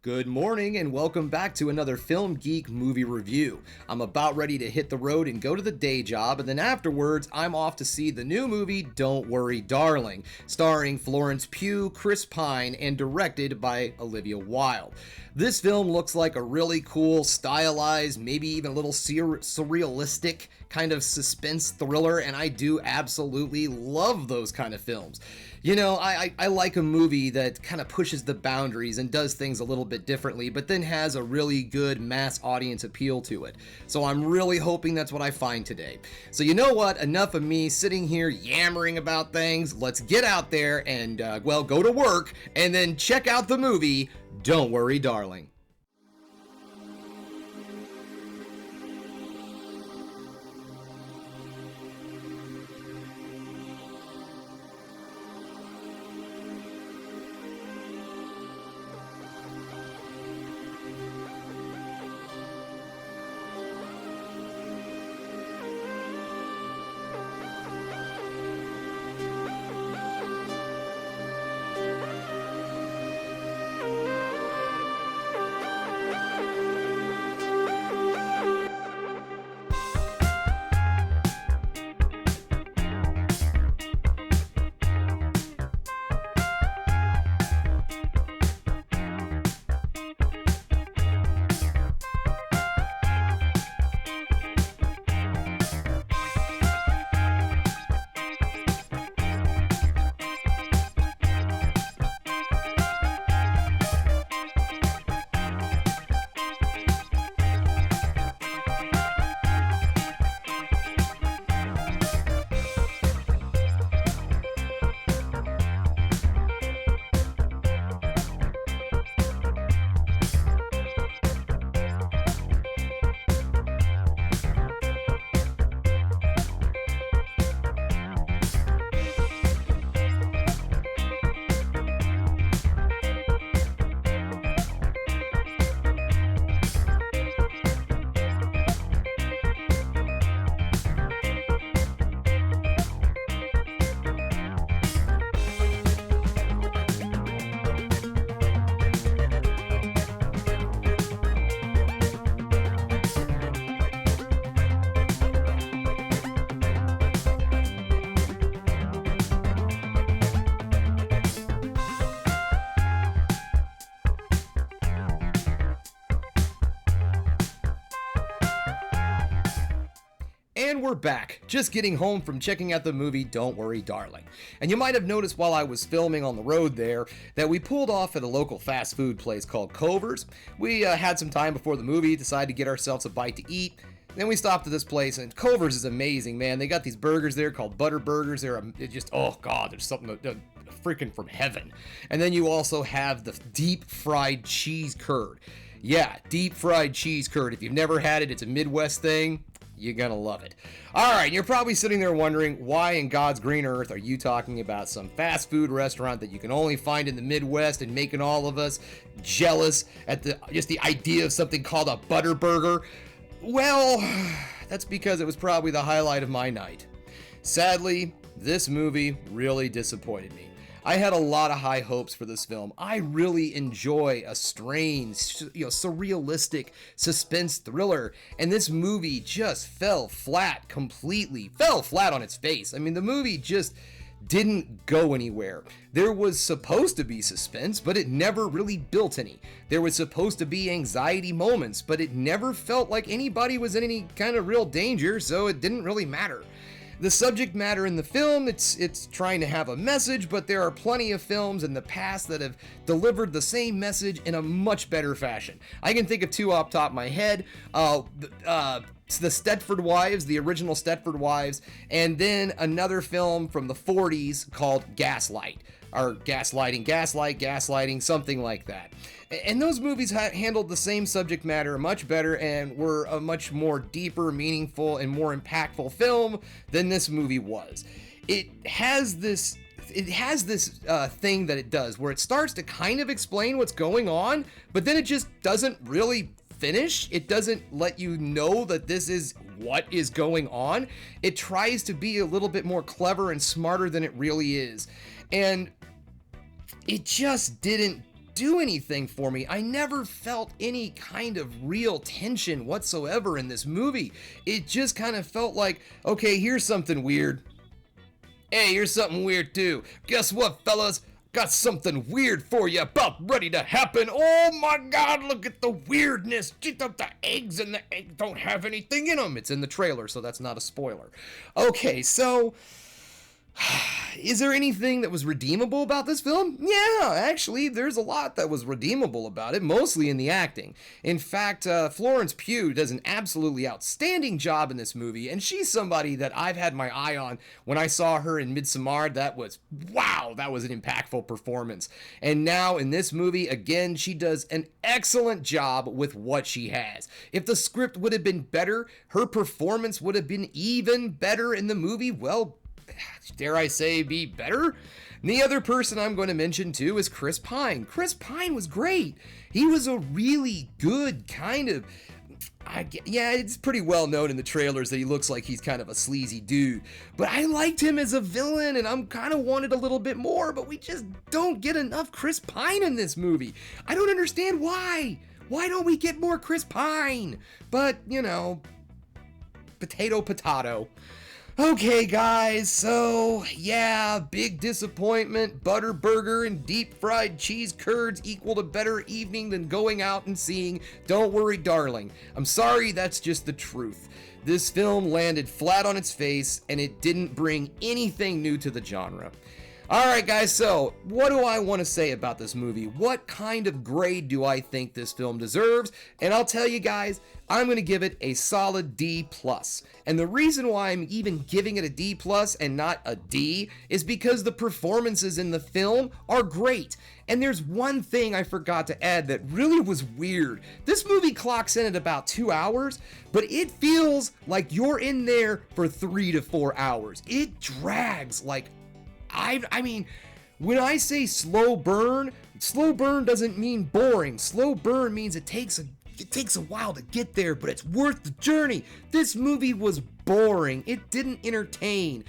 Good morning and welcome back to another Film Geek movie review. I'm about ready to hit the road and go to the day job, and then afterwards I'm off to see the new movie Don't Worry Darling, starring Florence, Pugh, Chris Pine, and directed by Olivia Wilde. This film looks like a really cool, stylized, maybe even a little surrealistic kind of suspense thriller, and I do absolutely love those kind of films. You know, I like a movie that kind of pushes the boundaries and does things a little bit differently, but then has a really good mass audience appeal to it. So I'm really hoping that's what I find today. So you know what? Enough of me sitting here yammering about things. Let's get out there and, go to work and then check out the movie Don't Worry, Darling. And we're back, just getting home from checking out the movie Don't Worry Darling. And you might have noticed while I was filming on the road there that we pulled off at a local fast food place called Culver's. We had some time before the movie, decided to get ourselves a bite to eat. Then we stopped at this place, and Culver's is amazing, man. They got these burgers there called butter burgers. They're just, oh god, there's something freaking from heaven. And then you also have the deep fried cheese curd. Yeah, deep fried cheese curd. If you've never had it, it's a Midwest thing. You're gonna love it. Alright, you're probably sitting there wondering, why in God's green earth are you talking about some fast food restaurant that you can only find in the Midwest and making all of us jealous at just the idea of something called a butter burger? Well, that's because it was probably the highlight of my night. Sadly, this movie really disappointed me. I had a lot of high hopes for this film. I really enjoy a strange, surrealistic suspense thriller, and this movie just fell flat completely. Fell flat on its face. I mean, the movie just didn't go anywhere. There was supposed to be suspense, but it never really built any. There was supposed to be anxiety moments, but it never felt like anybody was in any kind of real danger, so it didn't really matter. The subject matter in the film, it's trying to have a message, but there are plenty of films in the past that have delivered the same message in a much better fashion. I can think of two off the top of my head. The Stepford Wives, the original Stepford Wives, and then another film from the 40s called Gaslight, or Gaslighting, something like that. And those movies handled the same subject matter much better and were a much more deeper, meaningful, and more impactful film than this movie was. It has this thing that it does where it starts to kind of explain what's going on, but then it just doesn't really finish. It doesn't let you know that this is what is going on. It tries to be a little bit more clever and smarter than it really is. And it just didn't do anything for me. I never felt any kind of real tension whatsoever in this movie. It just kind of felt like, okay, here's something weird. Hey, here's something weird too. Guess what, fellas? Got something weird for you about ready to happen. Oh my God, look at the weirdness. The eggs and the eggs don't have anything in them. It's in the trailer, so that's not a spoiler. Okay, so is there anything that was redeemable about this film? Yeah, actually, there's a lot that was redeemable about it, mostly in the acting. In fact, Florence Pugh does an absolutely outstanding job in this movie, and she's somebody that I've had my eye on. When I saw her in Midsommar, that was, wow, that was an impactful performance. And now in this movie, again, she does an excellent job with what she has. If the script would have been better, her performance would have been even better in the movie. Well, dare I say, be better? And the other person I'm going to mention too is Chris Pine. Chris Pine was great. He was a really good kind of, yeah, it's pretty well known in the trailers that he looks like he's kind of a sleazy dude. But I liked him as a villain, and I'm kind of wanted a little bit more, but we just don't get enough Chris Pine in this movie. I don't understand why. Why don't we get more Chris Pine? But, you know, potato, potato. Okay, guys, so yeah, big disappointment. Butter burger and deep fried cheese curds equaled a better evening than going out and seeing Don't Worry, Darling. I'm sorry, that's just the truth. This film landed flat on its face, and it didn't bring anything new to the genre. Alright guys, so what do I want to say about this movie? What kind of grade do I think this film deserves? And I'll tell you guys, I'm going to give it a solid D+. And the reason why I'm even giving it a D+ and not a D is because the performances in the film are great. And there's one thing I forgot to add that really was weird. This movie clocks in at about 2 hours, but it feels like you're in there for 3 to 4 hours. It drags like I mean, when I say slow burn doesn't mean boring. Slow burn means it takes a while to get there, but it's worth the journey. This movie was boring. It didn't entertain.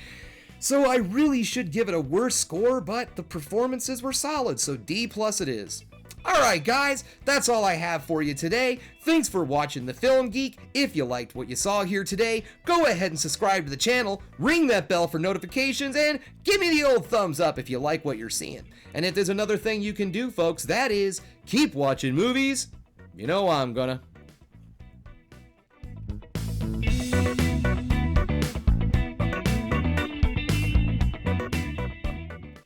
So I really should give it a worse score, but the performances were solid, so D+ it is. Alright guys, that's all I have for you today. Thanks for watching The Film Geek. If you liked what you saw here today, go ahead and subscribe to the channel, ring that bell for notifications, and give me the old thumbs up if you like what you're seeing. And if there's another thing you can do, folks, that is keep watching movies. You know I'm gonna.